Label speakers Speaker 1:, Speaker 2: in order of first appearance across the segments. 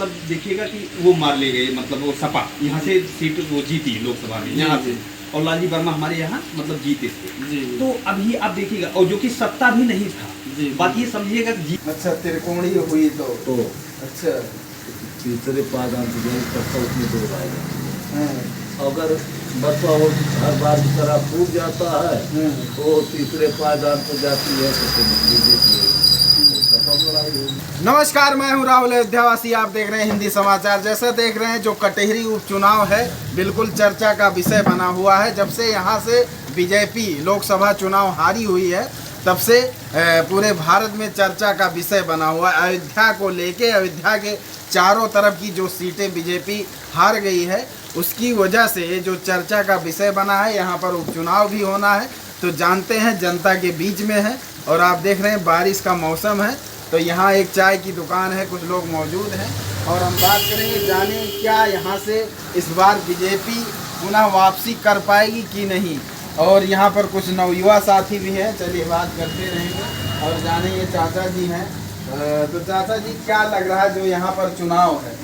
Speaker 1: मतलब देखिएगा कि वो मार ले गए, मतलब वो सपा यहाँ से सीट वो जीती लोकसभा में यहाँ से, और लालजी वर्मा हमारे यहाँ मतलब जीते थे। तो अभी आप देखिएगा, और जो कि सत्ता भी नहीं था, बात ये समझिएगा।
Speaker 2: अच्छा, त्रिकोणीय हुई तो अच्छा
Speaker 3: तीसरे पायदान से उसमें 2 राय। अगर बसपा वो हर बार की तरह फूट जाता है तो तीसरे पायदान पर जाती है तो
Speaker 2: नमस्कार, मैं हूं राहुल अयोध्यावासी। आप देख रहे हैं हिंदी समाचार। जैसे देख रहे हैं, जो कटेहरी उपचुनाव है बिल्कुल चर्चा का विषय बना हुआ है। जब से यहां से बीजेपी लोकसभा चुनाव हारी हुई है तब से पूरे भारत में चर्चा का विषय बना हुआ है। अयोध्या को लेके, अयोध्या के चारों तरफ की जो सीटें बीजेपी हार गई है उसकी वजह से ये जो चर्चा का विषय बना है। यहाँ पर उपचुनाव भी होना है तो जानते हैं जनता के बीच में है, और आप देख रहे हैं बारिश का मौसम है तो यहाँ एक चाय की दुकान है, कुछ लोग मौजूद हैं और हम बात करेंगे, जाने क्या यहाँ से इस बार बीजेपी पुनः वापसी कर पाएगी कि नहीं। और यहाँ पर कुछ नवयुवा साथी भी हैं, चलिए बात करते रहेंगे और जाने ये चाचा जी हैं। तो चाचा जी, क्या लग रहा है जो यहाँ पर चुनाव है,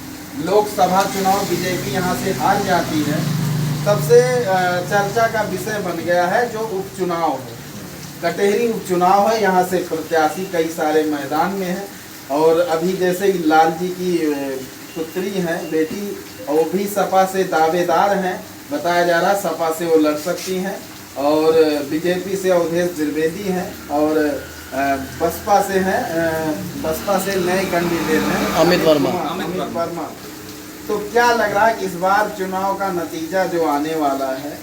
Speaker 2: लोकसभा चुनाव बीजेपी यहाँ से हार जाती है, तब से चर्चा का विषय बन गया है जो उपचुनाव है, कटेहरी उपचुनाव है। यहाँ से प्रत्याशी कई सारे मैदान में हैं और अभी जैसे लाल जी की पुत्री हैं, बेटी, वो भी सपा से दावेदार हैं, बताया जा रहा है सपा से वो लड़ सकती हैं, और बीजेपी से अवधेश द्विवेदी हैं, और बसपा से हैं, बसपा से नए कैंडिडेट हैं अमित वर्मा। तो क्या लग रहा है कि इस बार चुनाव का नतीजा जो आने वाला है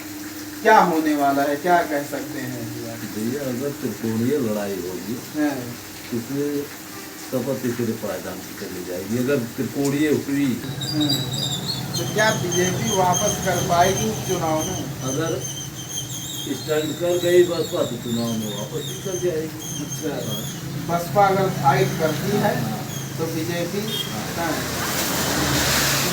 Speaker 2: क्या होने वाला है, क्या कह सकते हैं?
Speaker 3: भैया, अगर त्रिकोणीय लड़ाई होगी इसमें सपा तीसरे पायदान से चली जाएगी। अगर त्रिकोणीय हुई
Speaker 2: तो क्या बीजेपी वापस कर पाएगी चुनाव में? अगर
Speaker 3: स्टाइल कर गई बसपा तो चुनाव में वापस भी कर जाएगी।
Speaker 2: अच्छा, बसपा अगर फाइट करती है तो बीजेपी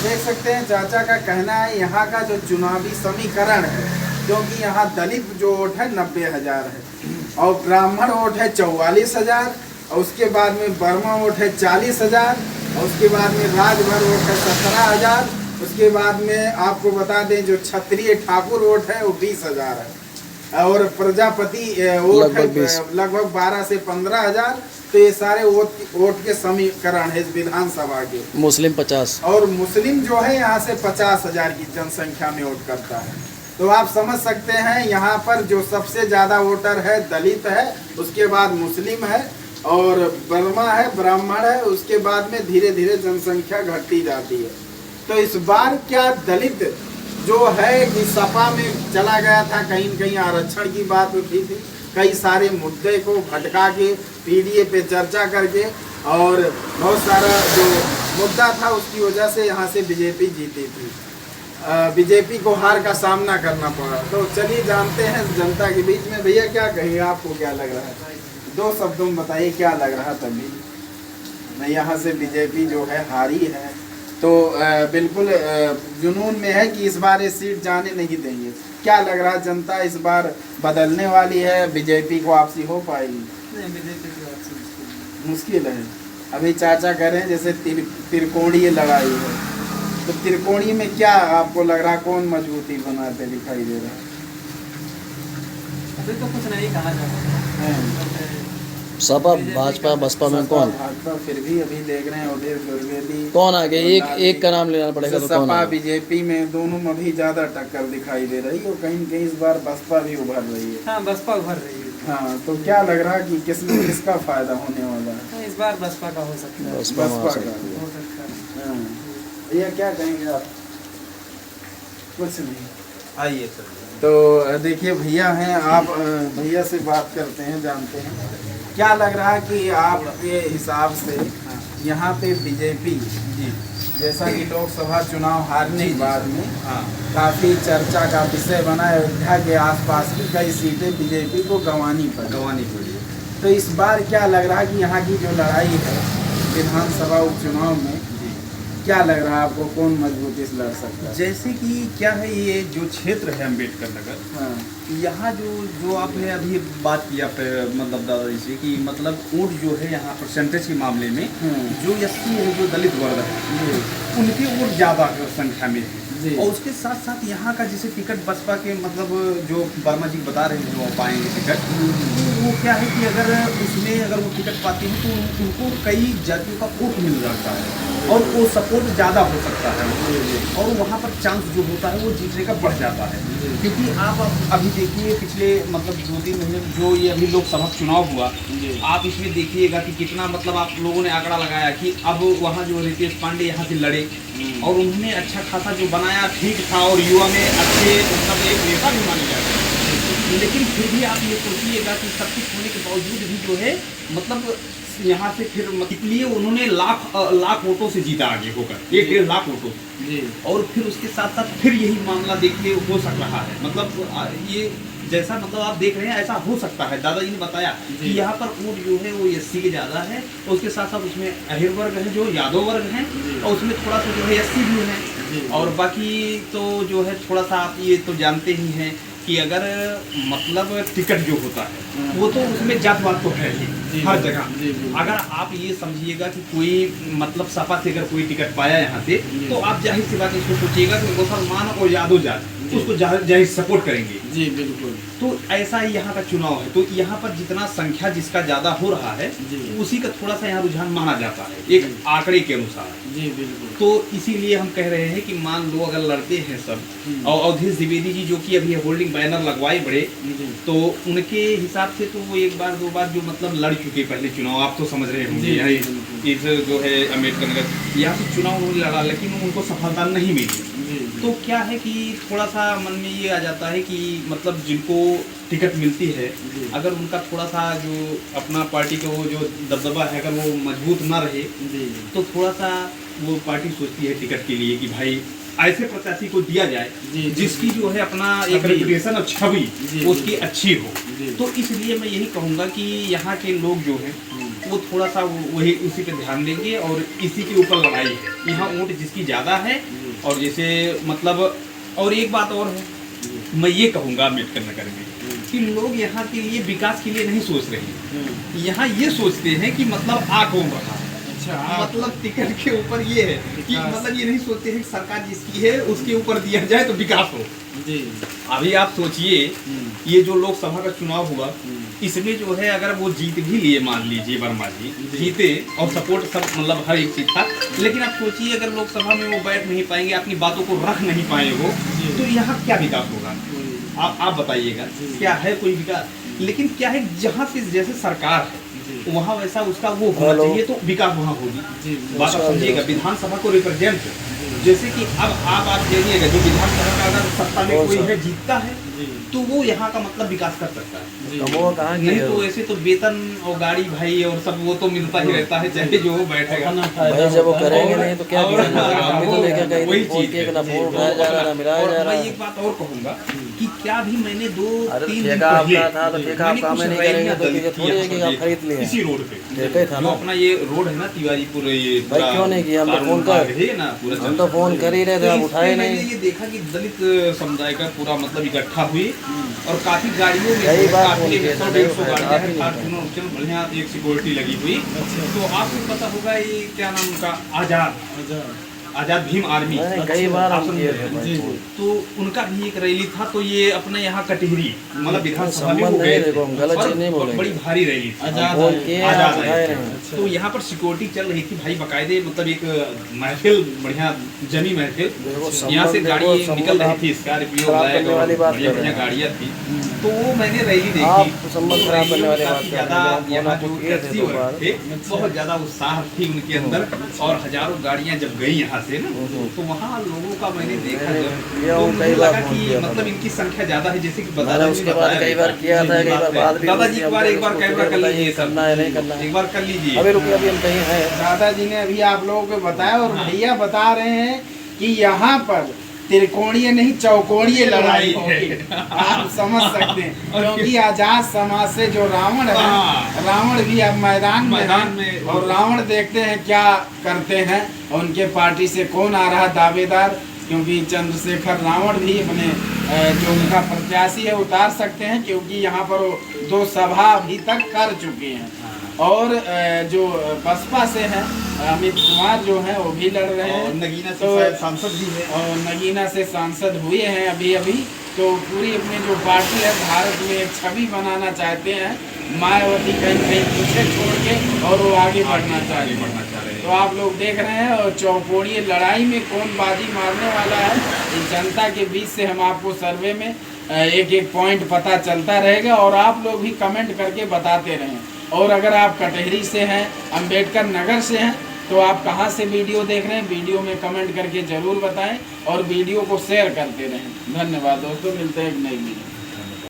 Speaker 2: देख सकते हैं। चाचा का कहना है यहाँ का जो चुनावी समीकरण है, क्योंकि यहाँ दलित जो वोट है 90,000 है और ब्राह्मण वोट है 44,000, और उसके बाद में वर्मा वोट है 40,000, और उसके बाद में राजभर वोट है 17,000, उसके बाद में आपको बता दें जो क्षत्रिय ठाकुर वोट है वो 20,000 है, और प्रजापति वोट है लगभग 12 से 15,000। तो ये सारे वोट के समीकरण है इस विधानसभा के।
Speaker 4: मुस्लिम 50
Speaker 2: और मुस्लिम जो है यहाँ से 50,000 की जनसंख्या में वोट करता है। तो आप समझ सकते हैं यहाँ पर जो सबसे ज़्यादा वोटर है दलित है, उसके बाद मुस्लिम है और वर्मा है, ब्राह्मण है, उसके बाद में धीरे धीरे जनसंख्या घटती जाती है। तो इस बार क्या दलित जो है कि सपा में चला गया था, कहीं न कहीं आरक्षण की बात उठी थी, कई सारे मुद्दे को भटका के पीडीए पे चर्चा करके, और बहुत सारा जो मुद्दा था उसकी वजह से यहाँ से बीजेपी जीती थी। बीजेपी को हार का सामना करना पड़ा। तो चलिए जानते हैं जनता के बीच में। भैया, क्या कहिए, आपको क्या लग रहा है? 2 शब्दों में बताइए क्या लग रहा तभी मैं यहाँ से बीजेपी जो है हारी है तो बिल्कुल जुनून में है कि इस बार ये सीट जाने नहीं देंगे। क्या लग रहा है, जनता इस बार बदलने वाली है, बीजेपी को वापसी हो पाएगी?
Speaker 1: नहीं, बीजेपी की वापसी
Speaker 2: मुश्किल है। अभी चाचा कह रहे हैं जैसे त्रिकोणीय लड़ाई है, तो त्रिकोणीय में क्या आपको लग रहा, कौन मजबूती बनाते दिखाई दे रहा है?
Speaker 1: अभी तो कुछ नहीं कहा जा सकता।
Speaker 4: सपा भाजपा बसपा में कौन?
Speaker 2: भाजपा फिर भी अभी देख रहे हैं अवधेश द्विवेदी
Speaker 4: कौन आगे, एक का नाम लेना पड़ेगा तो कौन?
Speaker 2: सपा बीजेपी में दोनों में भी ज्यादा टक्कर दिखाई दे रही है, और कहीं न कहीं इस बार बसपा भी उभर रही है।
Speaker 1: हाँ, बसपा उभर रही है।
Speaker 2: हाँ, तो क्या लग रहा है कि किसका फायदा होने वाला है?
Speaker 1: इस बार बसपा का हो सकता है।
Speaker 2: बसपा का
Speaker 1: हो सकता है।
Speaker 2: हाँ। भैया, क्या कहेंगे आप? कुछ नहीं,
Speaker 1: आइए सर।
Speaker 2: तो देखिए भैया हैं, आप भैया से बात करते हैं, जानते हैं क्या लग रहा है कि आपके हिसाब से यहाँ पे बीजेपी
Speaker 1: जी,
Speaker 2: जैसा कि लोकसभा चुनाव हारने के बाद में काफ़ी चर्चा का विषय बना है, अयोध्या के आसपास की कई सीटें बीजेपी को गंवानी पड़ी। तो इस बार क्या लग रहा है कि यहाँ की जो लड़ाई है विधानसभा उपचुनाव में, क्या लग रहा है आपको, कौन मजबूती से लड़ सकता है?
Speaker 1: जैसे कि क्या है, ये जो क्षेत्र है अम्बेडकर नगर, यहाँ जो आपने अभी बात किया मतलब दादाजी से कि मतलब वोट जो है यहाँ परसेंटेज के मामले में जो 80 है, जो दलित वर्ग है उनकी वोट ज़्यादा संख्या में है।
Speaker 2: जी।
Speaker 1: और उसके साथ साथ यहाँ का जैसे टिकट बसपा के मतलब जो वर्मा जी बता रहे हैं वो पाएंगे टिकट, तो वो क्या है कि अगर उसमें अगर वो टिकट पाते हैं तो उनको कई जातियों का वोट मिल जाता है और वो सपोर्ट ज़्यादा हो सकता है और वहाँ पर चांस जो होता है वो जीतने का बढ़ जाता है। क्योंकि आप अभी देखिए पिछले मतलब 2-3 महीने जो ये अभी लोकसभा चुनाव हुआ, आप इसमें देखिएगा कि कितना मतलब आप लोगों ने आंकड़ा लगाया कि अब वहाँ जो रितेश पांडे यहाँ से लड़े और उन्होंने अच्छा खासा जो बनाया ठीक था और युवा में अच्छे मतलब एक नेता भी माने जाते हैं, लेकिन फिर भी आप ये सोचिएगा कि सब कुछ होने के बावजूद भी जो है मतलब यहाँ से फिर इसलिए उन्होंने लाख वोटों से जीता आगे होकर 1-1.5 लाख वोटों से। और फिर उसके साथ साथ फिर यही मामला देखिए हो सक रहा है, मतलब ये जैसा मतलब आप देख रहे हैं ऐसा हो सकता है। दादाजी ने बताया कि यहाँ पर वोट जो है वो एससी के ज़्यादा है और उसके साथ साथ उसमें अहिर वर्ग है जो यादव वर्ग हैं और उसमें थोड़ा सा जो है एससी भी है और बाकी तो जो है थोड़ा सा आप ये तो जानते ही हैं कि अगर मतलब टिकट जो होता है वो तो उसमें जातवाद तो है ही हर जगह। अगर आप ये समझिएगा कि कोई मतलब सपा से अगर कोई टिकट पाया यहाँ से तो आप जाहिर सी बात इसको सोचिएगा कि मुसलमान और यादव जात उसको जाहिर सपोर्ट करेंगे।
Speaker 2: जी बिल्कुल।
Speaker 1: तो ऐसा ही यहाँ का चुनाव है, तो यहाँ पर जितना संख्या जिसका ज्यादा हो रहा है उसी का थोड़ा सा यहाँ रुझान माना जाता है एक आंकड़े के अनुसार।
Speaker 2: जी बिल्कुल।
Speaker 1: तो इसीलिए हम कह रहे हैं कि मान लो अगर लड़ते हैं सब और अवधेश द्विवेदी जी जो कि अभी होल्डिंग बैनर लगवाए बड़े, तो उनके हिसाब से तो वो 1-2 बार जो मतलब लड़ चुके पहले चुनाव, आप तो समझ रहे होंगे इस जो है अम्बेडकर नगर यहाँ से चुनाव उन्होंने लड़ा लेकिन उनको सफलता नहीं मिली। तो क्या है कि थोड़ा सा मन में ये आ जाता है कि मतलब जिनको टिकट मिलती है अगर उनका थोड़ा सा जो अपना पार्टी का वो जो दबदबा है अगर वो मजबूत ना रहे तो थोड़ा सा वो पार्टी सोचती है टिकट के लिए कि भाई ऐसे प्रत्याशी को दिया जाए जिसकी जो है अपना एक रेपुटेशन और छवि उसकी अच्छी हो। तो इसलिए मैं यही कहूँगा कि यहाँ के लोग जो हैं वो थोड़ा सा वही उसी पे ध्यान देंगे और इसी के ऊपर लड़ाई है। यहाँ वोट जिसकी ज़्यादा है और जैसे मतलब और एक बात और है, मैं ये कहूँगा अम्बेडकर नगर में कि लोग यहाँ के लिए विकास के लिए नहीं सोच रहे हैं, यहाँ ये सोचते हैं कि मतलब आ कौन रहा है। मतलब टिकट के ऊपर ये है कि मतलब ये नहीं सोचते हैं कि सरकार जिसकी है उसके ऊपर दिया जाए तो विकास हो।
Speaker 2: जी।
Speaker 1: अभी आप सोचिए ये जो लोकसभा का चुनाव हुआ इसमें जो है अगर वो जीत भी लिए मान लीजिए वर्मा जी जीते और सपोर्ट सब मतलब हर एक चीज था, लेकिन आप सोचिए अगर लोकसभा में वो बैठ नहीं पाएंगे अपनी बातों को रख नहीं पाए वो तो यहाँ क्या विकास होगा आप बताइएगा क्या है कोई विकास। लेकिन क्या है जहाँ से जैसे सरकार है वहाँ वैसा उसका वो होना चाहिए तो विकास वहाँ होगी। बात आप समझिएगा विधानसभा को रिप्रेजेंट जैसे कि अब आप देखिएगा जो विधानसभा का अगर सत्ता में कोई है जीतता है तो वो यहाँ का मतलब विकास कर सकता है। नहीं तो ऐसे तो वेतन और गाड़ी भाई और सब वो तो मिलता ही रहता है चाहे जो बैठेगा
Speaker 4: भाई जब वो करेंगे नहीं तो क्या
Speaker 1: मैं एक बात और कहूँगा कि क्या भी मैंने 2-3 इसी रोड पे जो अपना ये रोड है ना तिवारीपुर ये
Speaker 4: क्यों नहीं किया हम तो फोन कर ही रहे थे आप उठाए नहीं।
Speaker 1: ये देखा कि दलित समुदाय का पूरा मतलब इकट्ठा हुई और काफी गाड़ियों में काफी 100-150 गाड़ियां हैं फॉर्च्यूनर बढ़िया एक सिक्योरिटी लगी हुई। तो आपको पता होगा ये क्या नाम उनका आजाद भीम आर्मी
Speaker 4: कई बार
Speaker 1: तो उनका भी एक रैली था तो ये अपने यहाँ कटिहरी मतलब विधानसभा में हो गए बड़ी भारी रैली आजाद। तो यहाँ पर सिक्योरिटी चल रही थी भाई बकायदे मतलब एक महफिल बढ़िया जमी महफिल यहाँ से गाड़ी निकल रही थी स्कॉर्पियो बढ़िया गाड़ियाँ थी तो वो मैंने रैली देखी ज्यादा यहाँ जो थे बहुत ज्यादा उत्साह थी उनके अंदर और हजारों गाड़ियाँ जब गई यहाँ से ना तो वहाँ लोगों का मैंने देखा तो मुझे लगा कि मतलब इनकी संख्या ज्यादा है जैसे कि बताया
Speaker 4: उसके बाद कई बार किया था कई बार बाद भी
Speaker 1: दादाजी एक बार कैमरा कर लीजिए
Speaker 4: करना है नहीं करना
Speaker 1: एक बार कर लीजिए
Speaker 4: अभी रुकिए अभी हम कहीं हैं।
Speaker 2: दादाजी ने अभी आप लोगों को बताया और भैया बता रहे हैं कि यहाँ पर त्रिकोणीय नहीं चौकोणीय लड़ाई होगी। आप समझ सकते हैं क्योंकि आजाद समाज से जो रावण है रावण भी अब मैदान में और रावण देखते हैं क्या करते हैं और उनके पार्टी से कौन आ रहा दावेदार क्योंकि चंद्रशेखर रावण भी अपने जो उनका प्रत्याशी है उतार सकते हैं क्योंकि यहाँ पर वो 2 सभा अभी तक कर चुके हैं। और जो बसपा से हैं अमित कुमार जो हैं वो भी लड़ रहे हैं,
Speaker 1: और नगीना से
Speaker 2: तो
Speaker 1: शायद सांसद भी है,
Speaker 2: और नगीना से सांसद हुए हैं अभी अभी। तो पूरी अपनी जो पार्टी है भारत में एक छवि बनाना चाहते हैं, मायावती कहीं कहीं पीछे छोड़ के, और वो आगे बढ़ना चाह रहे हैं। तो आप लोग देख रहे हैं, और चौकोड़िए लड़ाई में कौन बाजी मारने वाला है, इस जनता के बीच से हम आपको सर्वे में एक एक पॉइंट पता चलता रहेगा, और आप लोग भी कमेंट करके बताते रहें। और अगर आप कटहरी से हैं, अंबेडकर नगर से हैं, तो आप कहाँ से वीडियो देख रहे हैं, वीडियो में कमेंट करके ज़रूर बताएं, और वीडियो को शेयर करते रहें। धन्यवाद दोस्तों, मिलते हैं एक नई वीडियो।